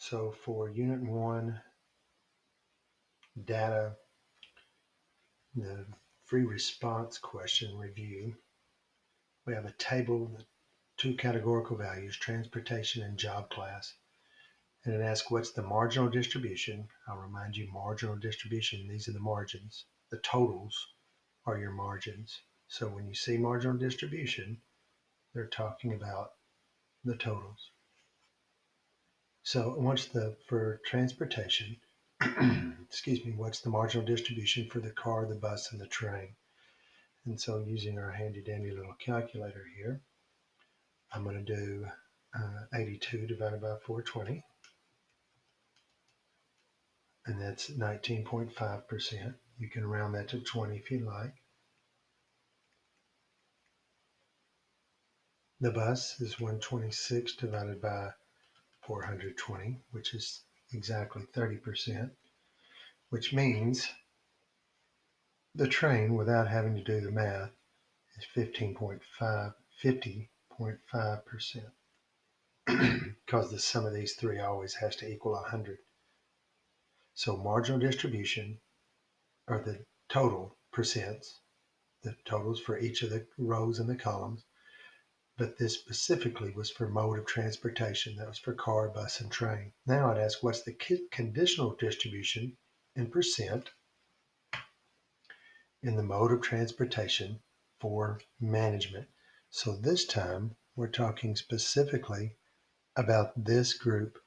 So for Unit 1 data, the free response question review, we have a table with two categorical values, transportation and job class. And it asks what's the marginal distribution. I'll remind you, marginal distribution, these are the margins. The totals are your margins. So when you see marginal distribution, they're talking about the totals. So for transportation, excuse me, what's the marginal distribution for the car, the bus, and the train? And so using our handy dandy little calculator here, I'm going to do 82 divided by 420, and that's 19.5%. You can round that to 20 if you like. The bus is 126 divided by 420, which is exactly 30%, which means the train, without having to do the math, is 50.5%, because the sum of these three always has to equal 100. So marginal distribution are the total percents, the totals for each of the rows and the columns, but this specifically was for mode of transportation. That was for car, bus, and train. Now I'd ask what's the conditional distribution in percent in the mode of transportation for management. So this time we're talking specifically about this group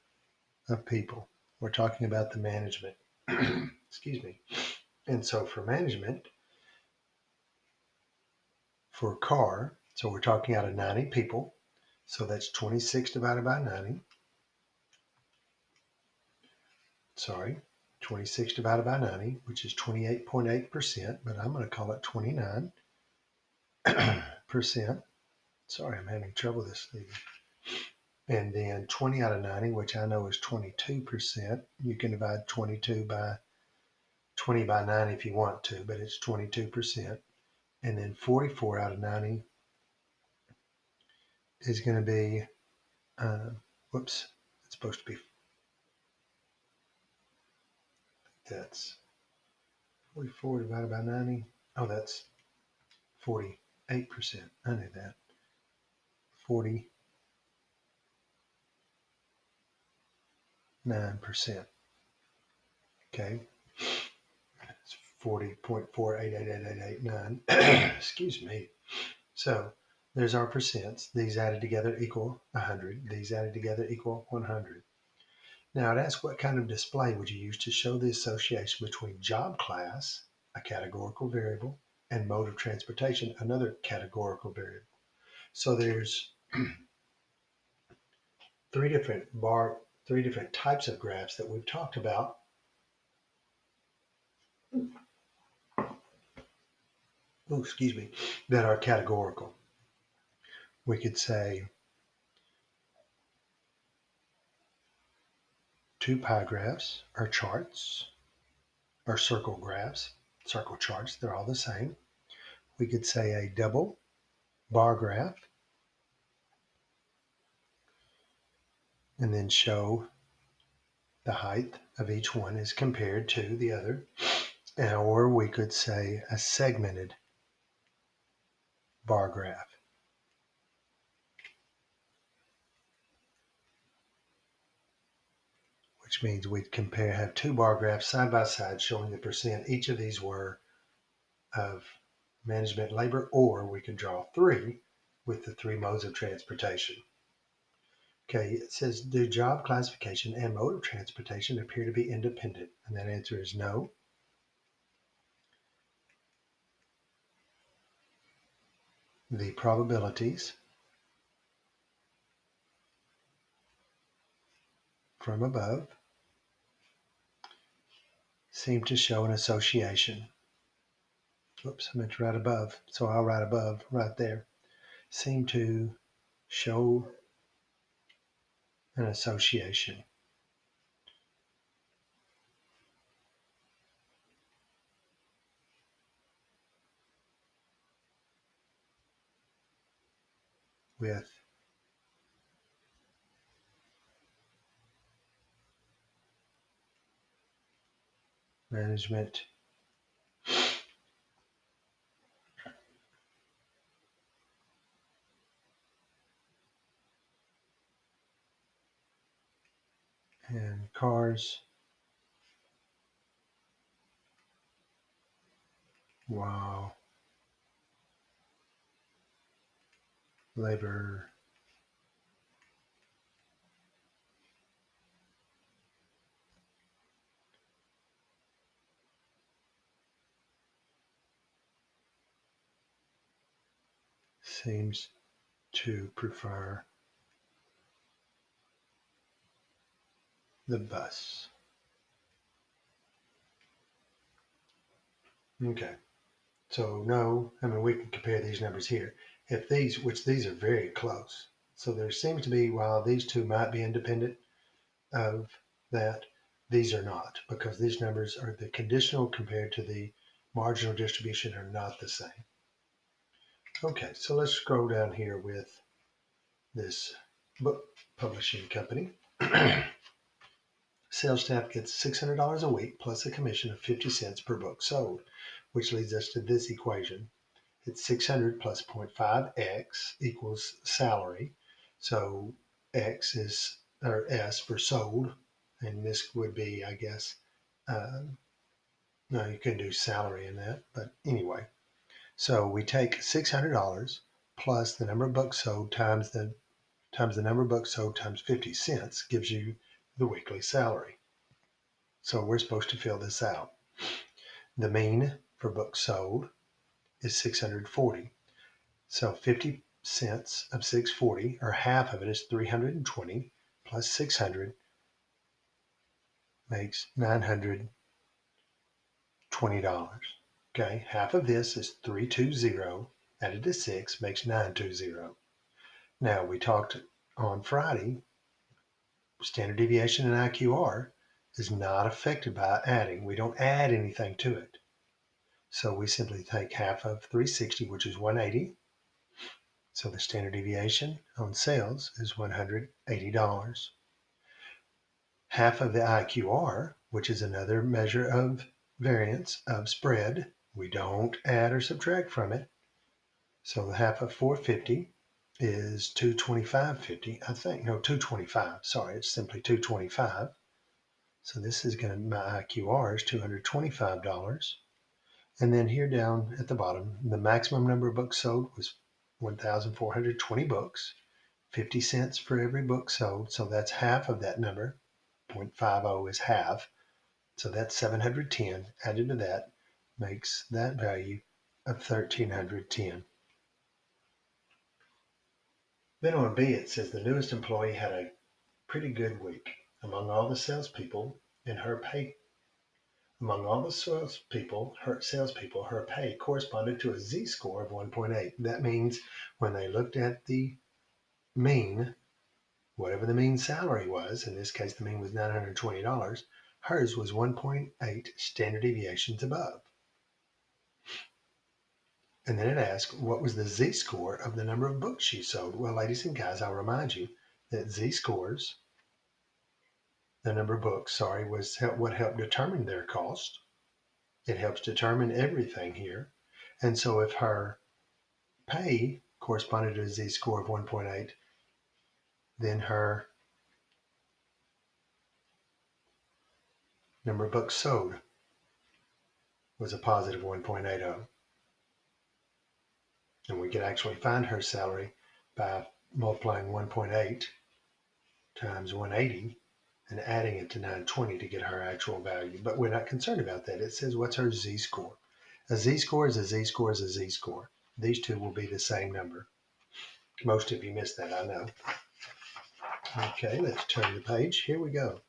of people. We're talking about the management. Excuse me. And so for management, for car, so we're talking out of 90 people. So that's 26 divided by 90. Sorry, 26 divided by 90, which is 28.8%, but I'm going to call it 29%. Sorry, I'm having trouble this evening. And then 20 out of 90, which I know is 22%. You can divide 22 by 20 by 90 if you want to, but it's 22%. And then 44 out of 90 is going to be, it's supposed to be, that's 44 divided by 90. Oh, that's 48%. I knew that. 49%. Okay. It's 40.4888889. Excuse me. So there's our percents. These added together equal 100. These added together equal 100. Now I'd ask what kind of display would you use to show the association between job class, a categorical variable, and mode of transportation, another categorical variable. So there's three different types of graphs that we've talked about. Oh, excuse me, that are categorical. We could say two pie graphs are charts, or circle graphs, circle charts, they're all the same. We could say a double bar graph, and then show the height of each one is compared to the other. Or we could say a segmented bar graph. Which means we'd have two bar graphs side by side showing the percent each of these were of management labor, or we could draw three with the three modes of transportation. Okay, it says, do job classification and mode of transportation appear to be independent? And that answer is no. The probabilities from above seem to show an association. Oops, I meant to write above, so I'll write above right there. Seem to show an association with management. And cars. Wow. Labor. Seems to prefer the bus. Okay. So no, I mean, we can compare these numbers here. If these, which these are very close. So there seems to be, while these two might be independent of that, these are not, because these numbers are the conditional compared to the marginal distribution are not the same. Okay, so let's scroll down here with this book publishing company. Sales staff gets $600 a week plus a commission of 50 cents per book sold, which leads us to this equation. It's 600 plus 0.5x equals salary. So x is, or s for sold, and this would be, I guess, no, you can do salary in that, but anyway. So we take $600 plus the number of books sold times the number of books sold times 50 cents gives you the weekly salary. So we're supposed to fill this out. The mean for books sold is 640. So 50 cents of 640, or half of it, is 320 plus 600 makes $920. Okay, half of this is 320 added to 6 makes 920. Now we talked on Friday, standard deviation and IQR is not affected by adding. We don't add anything to it. So we simply take half of 360, which is 180. So the standard deviation on sales is $180. Half of the IQR, which is another measure of variance of spread, we don't add or subtract from it. So the half of 450 is 225.50, I think. No, 225. Sorry, it's simply 225. So this is going to, my IQR is $225. And then here down at the bottom, the maximum number of books sold was 1,420 books, 50 cents for every book sold. So that's half of that number. 0.50 is half. So that's 710. Added to that makes that value of 1,310. Then on B, it says the newest employee had a pretty good week. Among all the salespeople in her pay, among all the salespeople, her pay corresponded to a Z-score of 1.8. That means when they looked at the mean, whatever the mean salary was, in this case the mean was $920, hers was 1.8 standard deviations above. And then it asks, what was the Z-score of the number of books she sold? Well, ladies and guys, I'll remind you that Z-scores, the number of books, was what helped determine their cost. It helps determine everything here. And so if her pay corresponded to a Z-score of 1.8, then her number of books sold was a positive 1.80. And we could actually find her salary by multiplying 1.8 times 180 and adding it to 920 to get her actual value. But we're not concerned about that. It says, what's her Z-score? A Z-score is a Z-score is a Z-score. These two will be the same number. Most of you missed that, I know. Okay, let's turn the page. Here we go.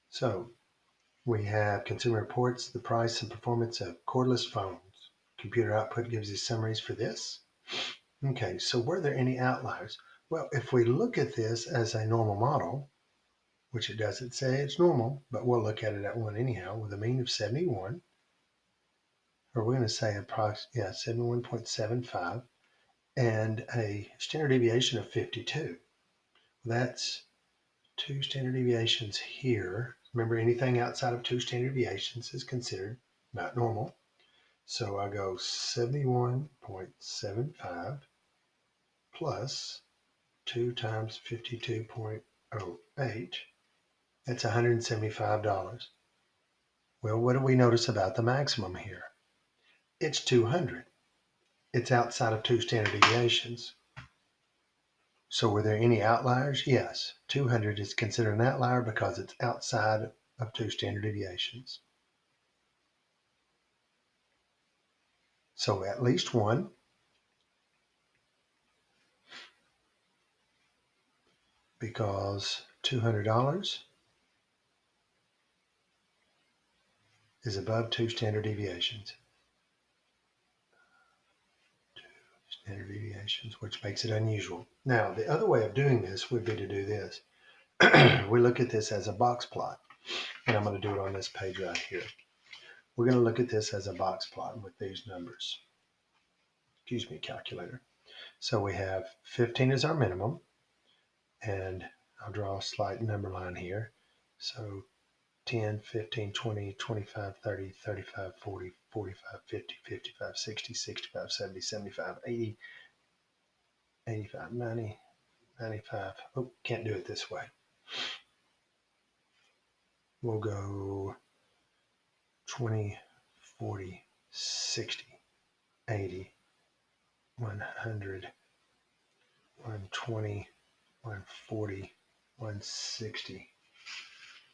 So we have consumer reports, the price and performance of cordless phones. Computer output gives you summaries for this. Okay, so were there any outliers? Well, if we look at this as a normal model, which it doesn't say it's normal, but we'll look at it at one anyhow, with a mean of 71, or we're going to say 71.75, and a standard deviation of 52. That's 2 standard deviations here. Remember, anything outside of 2 standard deviations is considered not normal. So I go 71.75 plus 2 times 52.08. That's $175. Well, what do we notice about the maximum here? It's 200. It's outside of 2 standard deviations. So were there any outliers? Yes. 200 is considered an outlier because it's outside of 2 standard deviations. So at least one. Because $200 is above 2 standard deviations. 2 standard deviations, which makes it unusual. Now, the other way of doing this would be to do this. We look at this as a box plot, and I'm going to do it on this page right here. We're going to look at this as a box plot with these numbers. Excuse me, calculator. So we have 15 is our minimum, and I'll draw a slight number line here. So 10, 15, 20, 25, 30, 35, 40, 45, 50, 55, 60, 65, 70, 75, 80, 85, 90, 95. Oh, can't do it this way. We'll go 20, 40, 60, 80, 100, 120, 140, 160.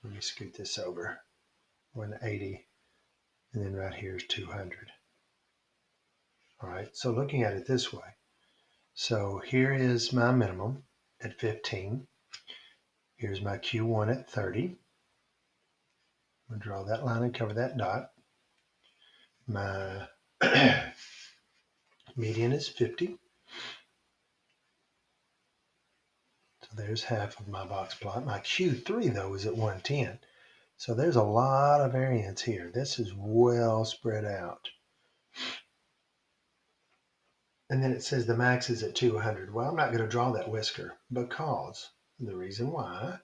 Let me scoot this over. 180, and then right here is 200. All right, so looking at it this way. So here is my minimum at 15. Here's my Q1 at 30. I'm going to draw that line and cover that dot. My median is 50. So there's half of my box plot. My Q3, though, is at 110. So there's a lot of variance here. This is well spread out. And then it says the max is at 200. Well, I'm not going to draw that whisker because the reason why,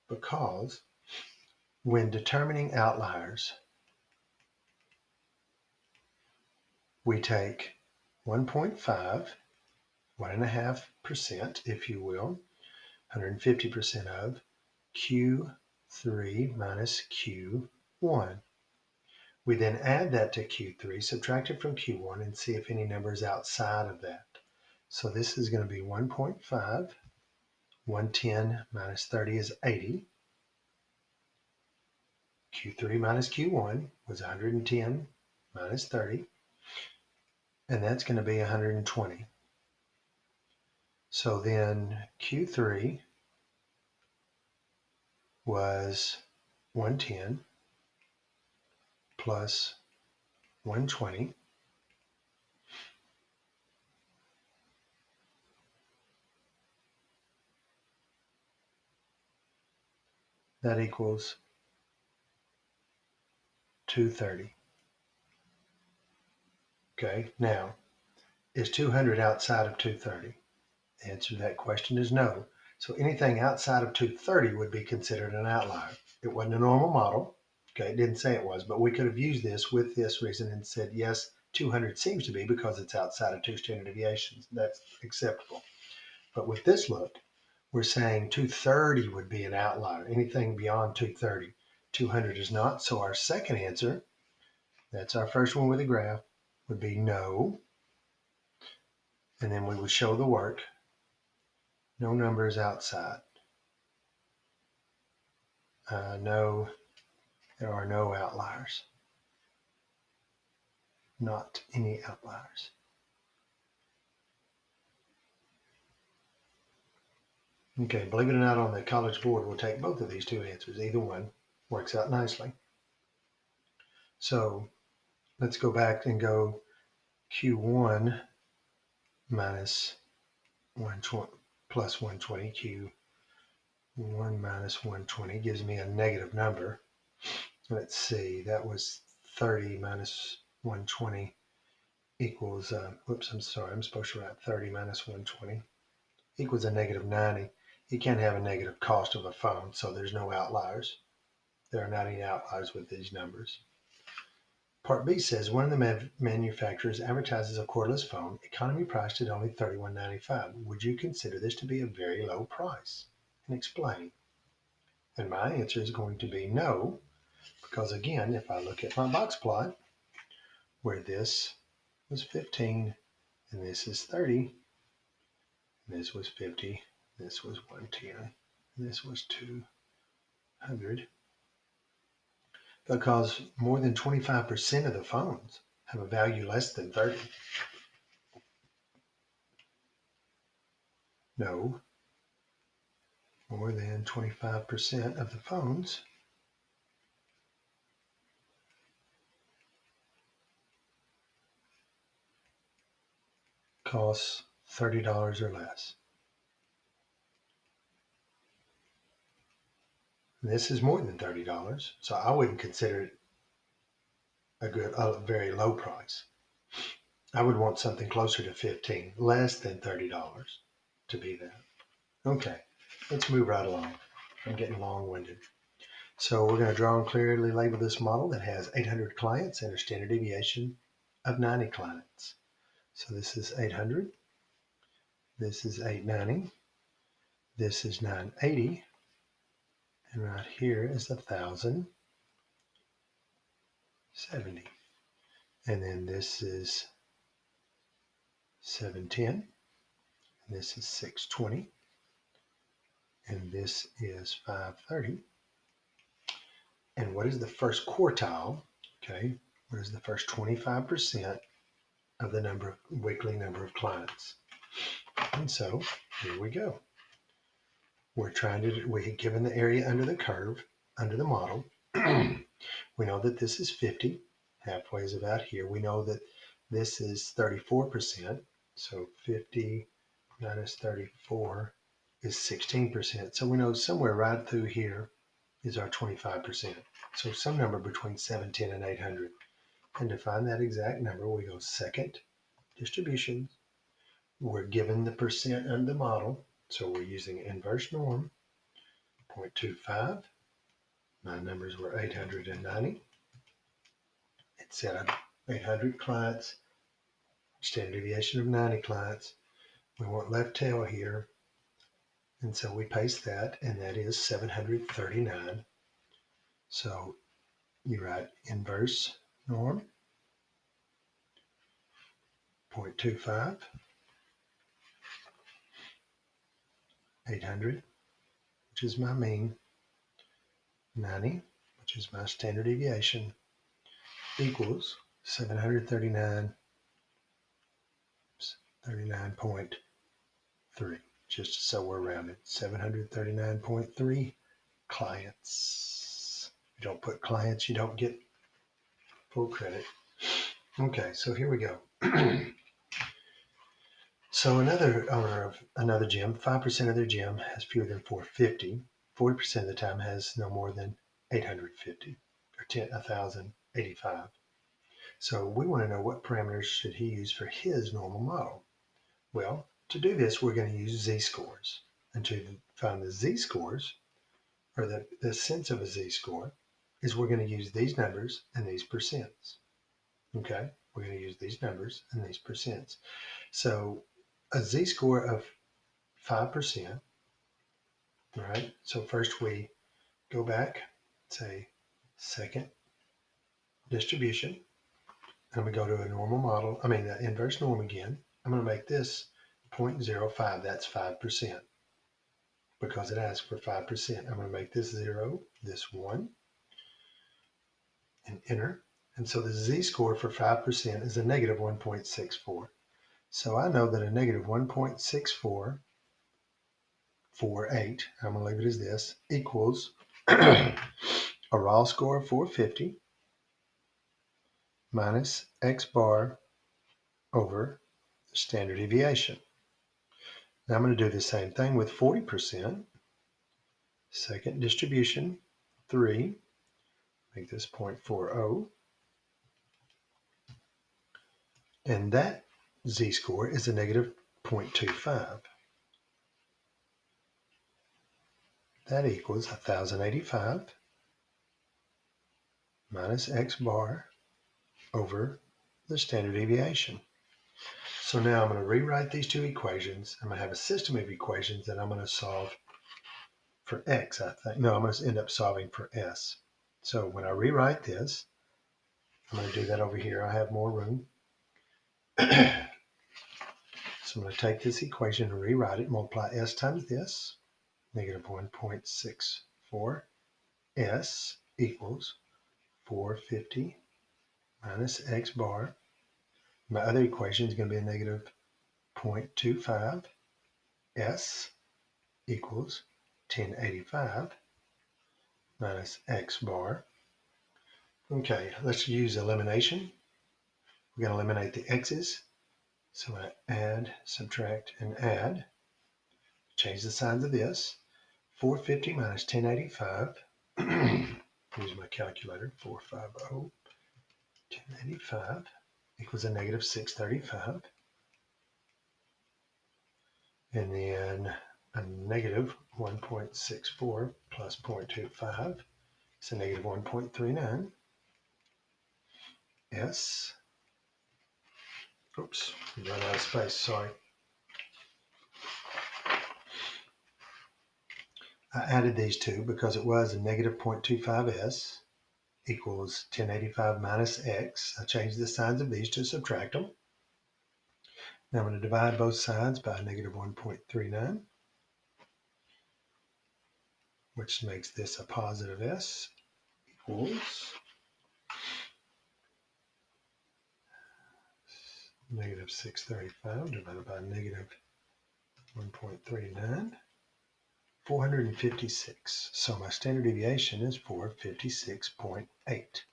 because when determining outliers, we take 1.5, 1.5%, if you will, 150% of Q3 minus Q1. We then add that to Q3, subtract it from Q1, and see if any number is outside of that. So this is going to be 1.5. 110 minus 30 is 80. Q3 minus Q1 was 110 minus 30, and that's going to be 120. So then Q3 was 110 plus 120. That equals 230. Okay, now, is 200 outside of 230? The answer to that question is no. So anything outside of 230 would be considered an outlier. It wasn't a normal model. Okay, it didn't say it was, but we could have used this with this reason and said, yes, 200 seems to be because it's outside of 2 standard deviations. That's acceptable. But with this look, we're saying 230 would be an outlier. Anything beyond 230. 200 is not. So our second answer, that's our first one with a graph, would be no. And then we would show the work. No numbers outside. No, there are no outliers. Not any outliers. Okay, believe it or not, on the College Board, we'll take both of these two answers. Either one works out nicely. So let's go back and go Q1 minus 120 plus 120. Q1 minus 120 gives me a negative number. Let's see, that was 30 minus 120 equals, whoops, I'm sorry, I'm supposed to write 30 minus 120 equals a negative 90. you can't have a negative cost of a phone, so there's no outliers. There are not any outliers with these numbers. Part B says one of the manufacturers advertises a cordless phone, economy priced at only $31.95. Would you consider this to be a very low price? And explain. And my answer is going to be no, because again, if I look at my box plot, where this was 15 and this is 30, and this was 50, this was 110, and this was 200, because more than 25% of the phones have a value less than 30. No, more than 25% of the phones cost $30 or less. And this is more than $30, so I wouldn't consider it a very low price. I would want something closer to 15, less than $30 to be that. Okay, let's move right along. I'm getting long-winded. So we're going to draw and clearly label this model that has 800 clients and a standard deviation of 90 clients. So this is 800, this is 890, this is 980, and right here is 1,070. And then this is 710, and this is 620, and this is 530. And what is the first quartile? Okay, what is the first 25% of the weekly number of clients? And so here we go. We're given the area under the curve, under the model. We know that this is 50, halfway is about here. We know that this is 34%. So 50 minus 34 is 16%. So we know somewhere right through here is our 25%. So some number between 710 and 800. And to find that exact number, we go second distribution. We're given the percent under the model. So we're using inverse norm, 0.25. My numbers were 890. It said 800 clients, standard deviation of 90 clients. We want left tail here. And so we paste that, and that is 739. So you write inverse norm, 0.25, 800, which is my mean, 90, which is my standard deviation, equals 739, 39.3, just so we're rounded, 739.3 clients. If you don't put clients, you don't get full credit. Okay, so here we go. So another owner of another gym, 5% of their gym has fewer than 450. 40% of the time has no more than 850 or 1,085. So we want to know what parameters should he use for his normal model. Well, to do this, we're going to use z-scores. And to find the z-scores, or the sense of a z-score, is we're going to use these numbers and these percents. Okay, we're going to use these numbers and these percents. So a z-score of 5%, right? So first we go back, say second distribution, and we go to a normal model, the inverse norm again. I'm going to make this 0.05, that's 5%, because it asks for 5%. I'm going to make this 0, this 1, and enter. And so the z-score for 5% is a negative 1.64. So I know that a negative 1.6448, I'm going to leave it as this, equals a raw score of 450 minus x bar over standard deviation. Now I'm going to do the same thing with 40%. Second distribution, 3, make this 0.40. And that z-score is a negative 0.25. that equals 1,085 minus X bar over the standard deviation. So now I'm going to rewrite these two equations. I'm going to have a system of equations that I'm going to solve for X, I think. No, I'm going to end up solving for S. So when I rewrite this, I'm going to do that over here. I have more room. So I'm going to take this equation and rewrite it, multiply S times this, negative 1.64. S equals 450 minus X bar. My other equation is going to be a negative 0.25. S equals 1085 minus X bar. Okay, let's use elimination. We're going to eliminate the X's. So I'm going to add, subtract, and add. Change the signs of this. 450 minus 1085. Use my calculator. 450. 1085 equals a negative 635. And then a negative 1.64 plus 0.25 is a negative 1.39. S. Oops, run out of space, sorry. I added these two because it was a negative 0.25S equals 1085 minus X. I changed the signs of these to subtract them. Now I'm going to divide both sides by negative 1.39, which makes this a positive S, equals negative 635 divided by negative 1.39, 456. So my standard deviation is 456.8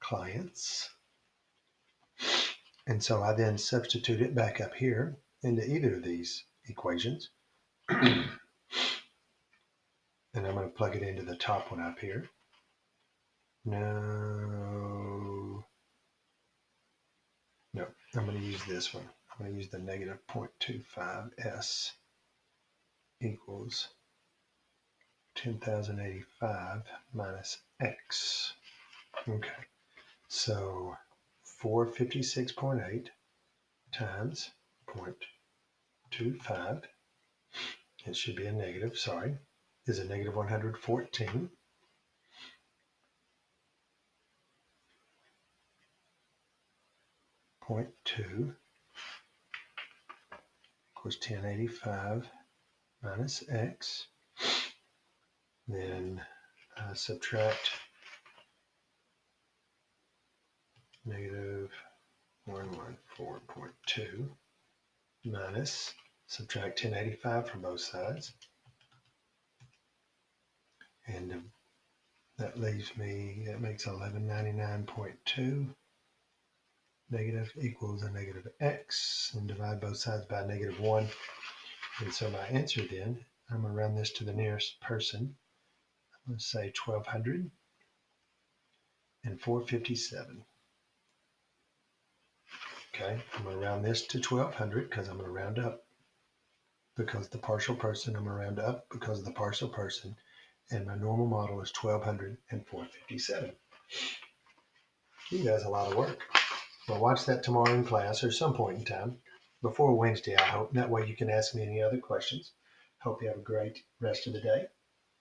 clients. And so I then substitute it back up here into either of these equations. And I'm going to plug it into the top one up here. No, I'm going to use this one. I'm going to use the negative 0.25S equals 10,085 minus X. Okay, so 456.8 times 0.25, it should be a negative, sorry, is a negative 114. Point 2 equals 1085 minus X. Then subtract negative 114.2 minus, subtract 1085 from both sides. And that leaves me, that makes 1199.2 negative equals a negative X, and divide both sides by negative 1. And so my answer then, I'm going to round this to the nearest person. I'm going to say 1200 and 457. Okay, I'm going to round this to 1200 because I'm going to round up because the partial person. I'm going to round up because of the partial person. And my normal model is 1200 and 457. You guys a lot of work. Well, watch that tomorrow in class or some point in time before Wednesday, I hope. That way you can ask me any other questions. Hope you have a great rest of the day.